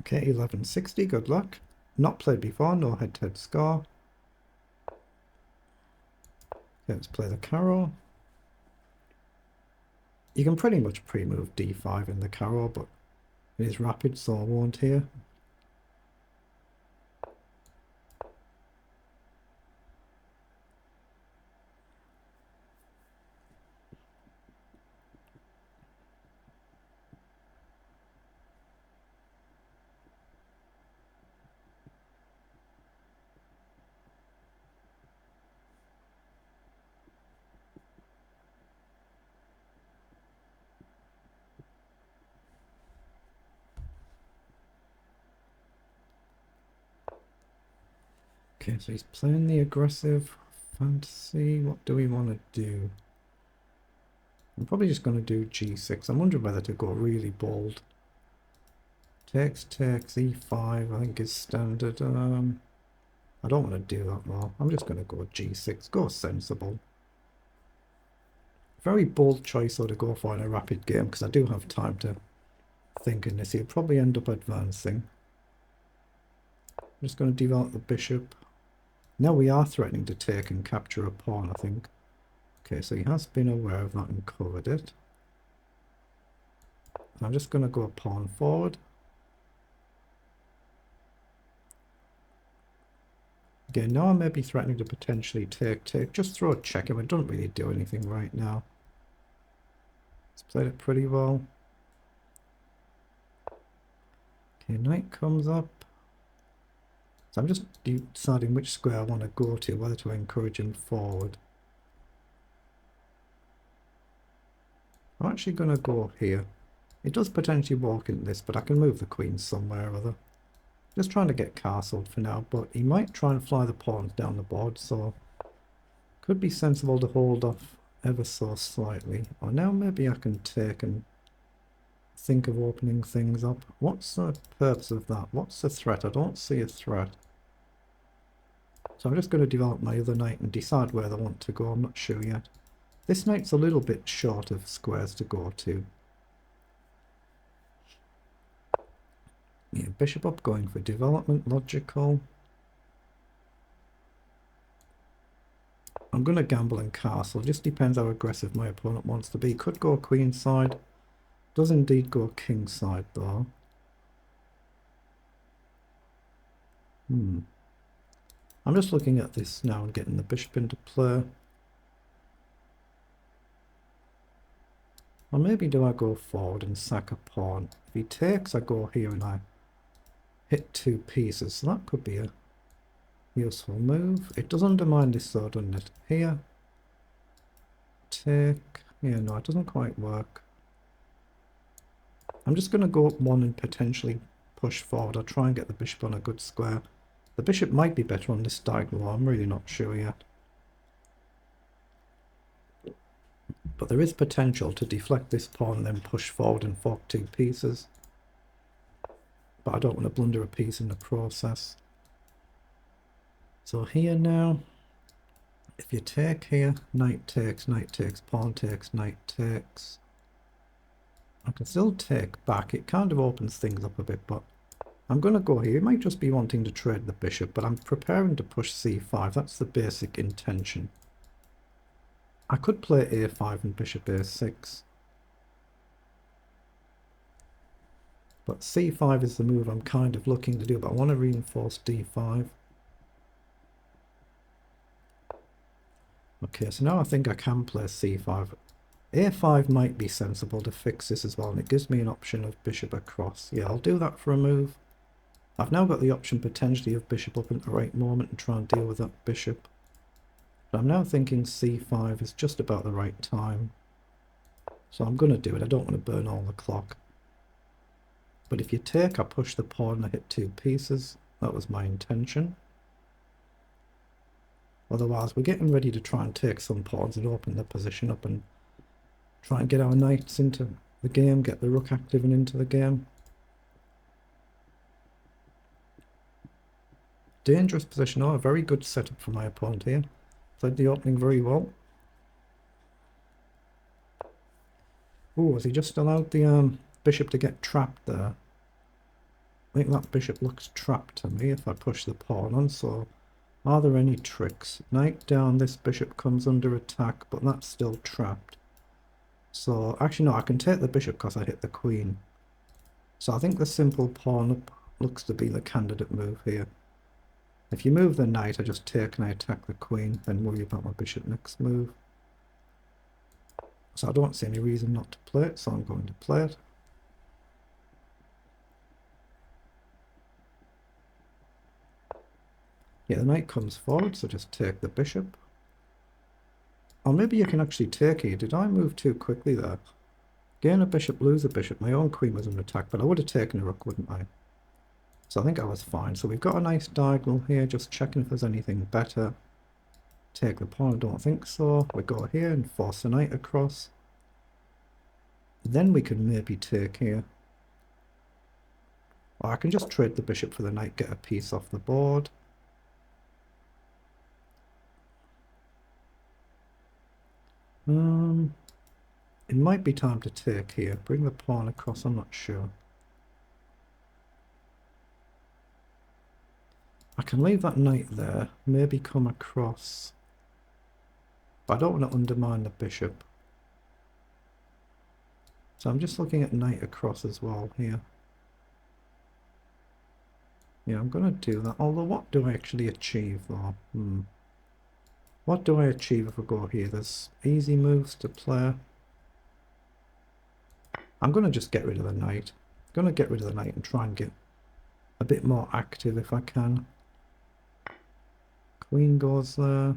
Okay, 1160, good luck. Not played before, no head-to-head score. Okay, let's play the carrow. You can pretty much pre-move d5 in the carrow, but it is rapid, so I won't here. Okay, so he's playing the aggressive fantasy. What do we want to do? I'm probably just going to do g6. I'm wondering whether to go really bold. Takes, e5, I think is standard. I don't want to do that though. I'm just going to go g6. Go sensible. Very bold choice though to go for in a rapid game, because I do have time to think in this. He'll probably end up advancing. I'm just going to develop the bishop. Now we are threatening to take and capture a pawn, I think. Okay, so he has been aware of that and covered it. I'm just going to go pawn forward. Again, now I may be threatening to potentially take. Just throw a check him. It doesn't really do anything right now. It's played it pretty well. Okay, knight comes up. So I'm just deciding which square I want to go to, whether to encourage him forward. I'm actually going to go here. It does potentially walk in this, but I can move the queen somewhere or other. Just trying to get castled for now, but he might try and fly the pawns down the board, so could be sensible to hold off ever so slightly. Or now maybe I can take and think of opening things up. What's the purpose of that? What's the threat? I don't see a threat. So I'm just going to develop my other knight and decide where I want to go. I'm not sure yet. This knight's a little bit short of squares to go to. Yeah, bishop up, going for development, logical. I'm going to gamble and castle. Just depends how aggressive my opponent wants to be. Could go queen side. Does indeed go king side though. I'm just looking at this now and getting the bishop into play. Or maybe do I go forward and sack a pawn? If he takes, I go here and I hit two pieces. So that could be a useful move. It does undermine this though, doesn't it? Here. Take. Yeah, no, it doesn't quite work. I'm just going to go up one and potentially push forward. I'll try and get the bishop on a good square. The bishop might be better on this diagonal. I'm really not sure yet. But there is potential to deflect this pawn and then push forward and fork two pieces. But I don't want to blunder a piece in the process. So here now, if you take here, knight takes, pawn takes, knight takes. I can still take back. It kind of opens things up a bit, but I'm going to go here. You might just be wanting to trade the bishop, but I'm preparing to push c5. That's the basic intention. I could play a5 and bishop a6. But c5 is the move I'm kind of looking to do, but I want to reinforce d5. Okay, so now I think I can play c5. a5 might be sensible to fix this as well, and it gives me an option of bishop across. Yeah, I'll do that for a move. I've now got the option potentially of bishop up at the right moment and try and deal with that bishop. But I'm now thinking c5 is just about the right time. So I'm going to do it. I don't want to burn all the clock. But if you take, I push the pawn and I hit two pieces. That was my intention. Otherwise, we're getting ready to try and take some pawns and open the position up and try and get our knights into the game, get the rook active and into the game. Dangerous position. Oh, a very good setup for my opponent here. Played the opening very well. Oh, has he just allowed the bishop to get trapped there? I think that bishop looks trapped to me if I push the pawn on, so are there any tricks? Knight down, this bishop comes under attack, but that's still trapped. So, actually no, I can take the bishop because I hit the queen. So I think the simple pawn up looks to be the candidate move here. If you move the knight, I just take and I attack the queen, then worry about my bishop next move. So I don't see any reason not to play it, so I'm going to play it. Yeah, the knight comes forward, so just take the bishop. Or maybe you can actually take here. Did I move too quickly there? Gain a bishop, lose a bishop. My own queen was under attack, but I would have taken a rook, wouldn't I? So I think I was fine. So we've got a nice diagonal here, just checking if there's anything better. Take the pawn, I don't think so. We go here and force the knight across. Then we can maybe take here. Or I can just trade the bishop for the knight, get a piece off the board. It might be time to take here. Bring the pawn across, I'm not sure. I can leave that knight there, maybe come across. But I don't want to undermine the bishop. So I'm just looking at knight across as well here. Yeah, I'm going to do that. Although, what do I actually achieve though? What do I achieve if I go here? There's easy moves to play. I'm going to just get rid of the knight. I'm going to get rid of the knight and try and get a bit more active if I can. Queen goes there.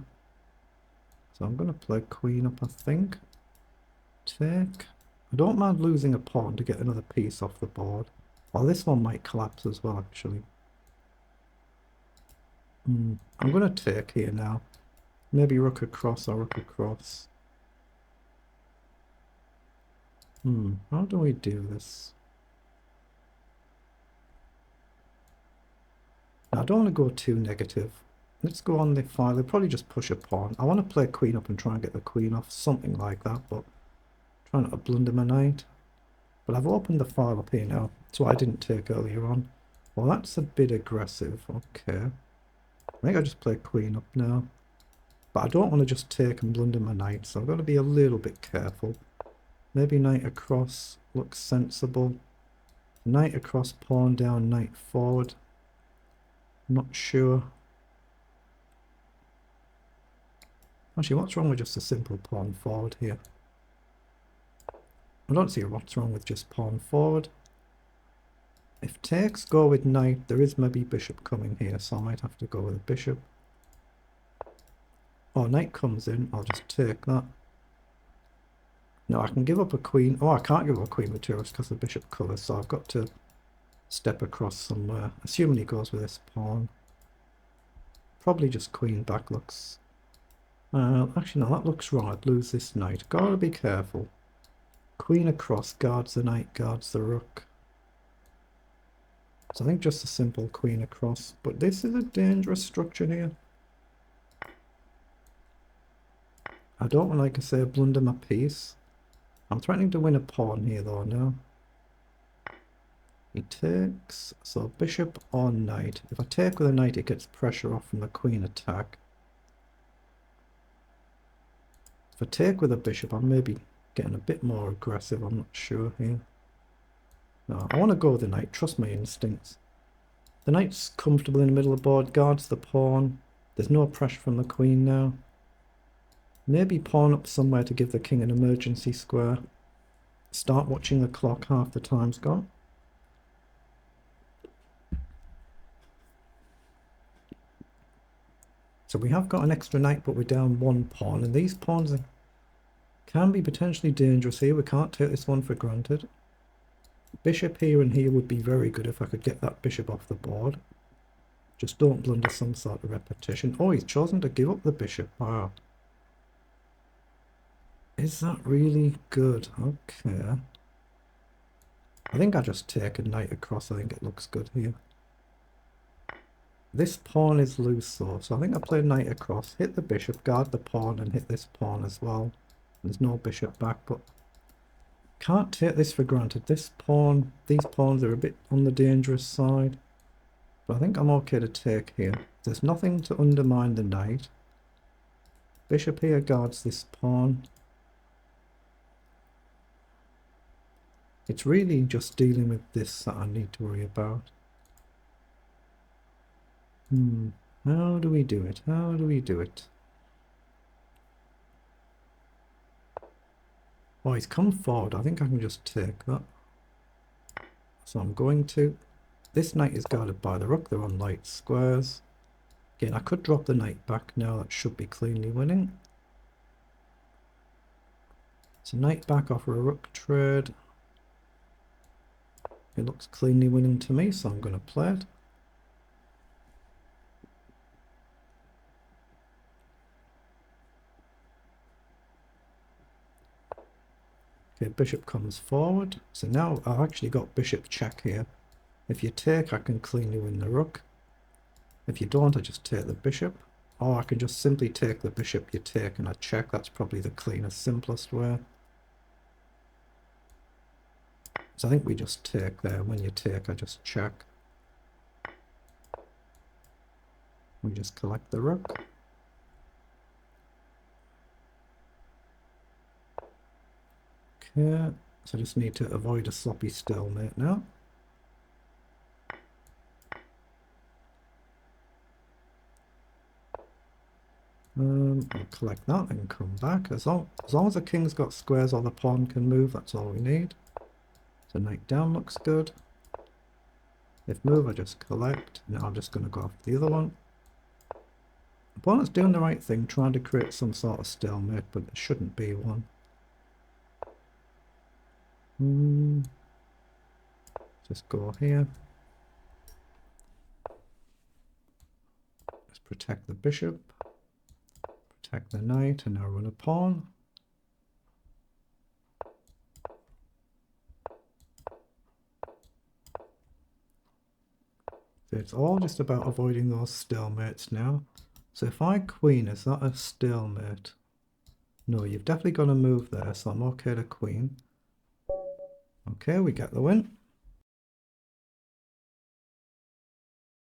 So I'm going to play queen up, I think. Take. I don't mind losing a pawn to get another piece off the board. Well, this one might collapse as well, actually. I'm going to take here now. Maybe rook across or rook across. How do we do this? Now, I don't want to go too negative. Let's go on the file. They'll probably just push a pawn. I want to play queen up and try and get the queen off. Something like that, but try not to blunder my knight. But I've opened the file up here now. That's what I didn't take earlier on. Well, that's a bit aggressive. Okay. I think I just play queen up now. But I don't want to just take and blunder my knight, so I've got to be a little bit careful. Maybe knight across looks sensible. Knight across, pawn down, knight forward. Not sure. Actually, what's wrong with just a simple pawn forward here? I don't see what's wrong with just pawn forward. If takes go with knight, there is maybe bishop coming here, so I might have to go with a bishop. Oh, knight comes in, I'll just take that. No, I can give up a queen. Oh, I can't give up a queen with two because the bishop covers, so I've got to step across somewhere. Assuming he goes with this pawn. Probably just queen back looks... actually, no, that looks wrong. I'd lose this knight. Gotta be careful. Queen across guards the knight, guards the rook. So I think just a simple queen across. But this is a dangerous structure here. I don't want, like I say, blunder my piece. I'm threatening to win a pawn here though now. He takes, so bishop or knight. If I take with a knight, it gets pressure off from the queen attack. If I take with a bishop, I'm maybe getting a bit more aggressive, I'm not sure here. No, I want to go with the knight, trust my instincts. The knight's comfortable in the middle of the board, guards the pawn. There's no pressure from the queen now. Maybe pawn up somewhere to give the king an emergency square. Start watching the clock, half the time's gone. So we have got an extra knight, but we're down one pawn, and these pawns can be potentially dangerous here. We can't take this one for granted. Bishop here and here would be very good if I could get that bishop off the board. Just don't blunder some sort of repetition. Oh, he's chosen to give up the bishop. Wow. Is that really good? Okay. I think I just take a knight across. I think it looks good here. This pawn is loose though, so I think I play knight across, hit the bishop, guard the pawn, and hit this pawn as well. There's no bishop back, but Can't take this for granted. This pawn, these pawns are a bit on the dangerous side. But I think I'm okay to take here. There's nothing to undermine the knight. Bishop here guards this pawn. It's really just dealing with this that I need to worry about. How do we do it? How do we do it? Oh, he's come forward. I think I can just take that. So I'm going to. This knight is guarded by the rook. They're on light squares. Again, I could drop the knight back now. That should be cleanly winning. So knight back offer a rook trade. It looks cleanly winning to me, so I'm going to play it. Okay, bishop comes forward. So now I've actually got bishop check here. If you take, I can cleanly win the rook. If you don't, I just take the bishop. Or I can just simply take the bishop you take and I check. That's probably the cleanest, simplest way. So I think we just take there. When you take, I just check. We just collect the rook. Okay, so I just need to avoid a sloppy stalemate now. I'll collect that and come back. As long as the king's got squares or the pawn can move, that's all we need. So knight down looks good. If move, I just collect. Now I'm just going to go after the other one. Opponent's doing the right thing, trying to create some sort of stalemate, but it shouldn't be one. Just go here. Just protect the bishop. Protect the knight, and now run a pawn. So it's all just about avoiding those stalemates now. So if I queen, is that a stalemate? No, you've definitely got to move there, so I'm okay to queen. Okay, we get the win.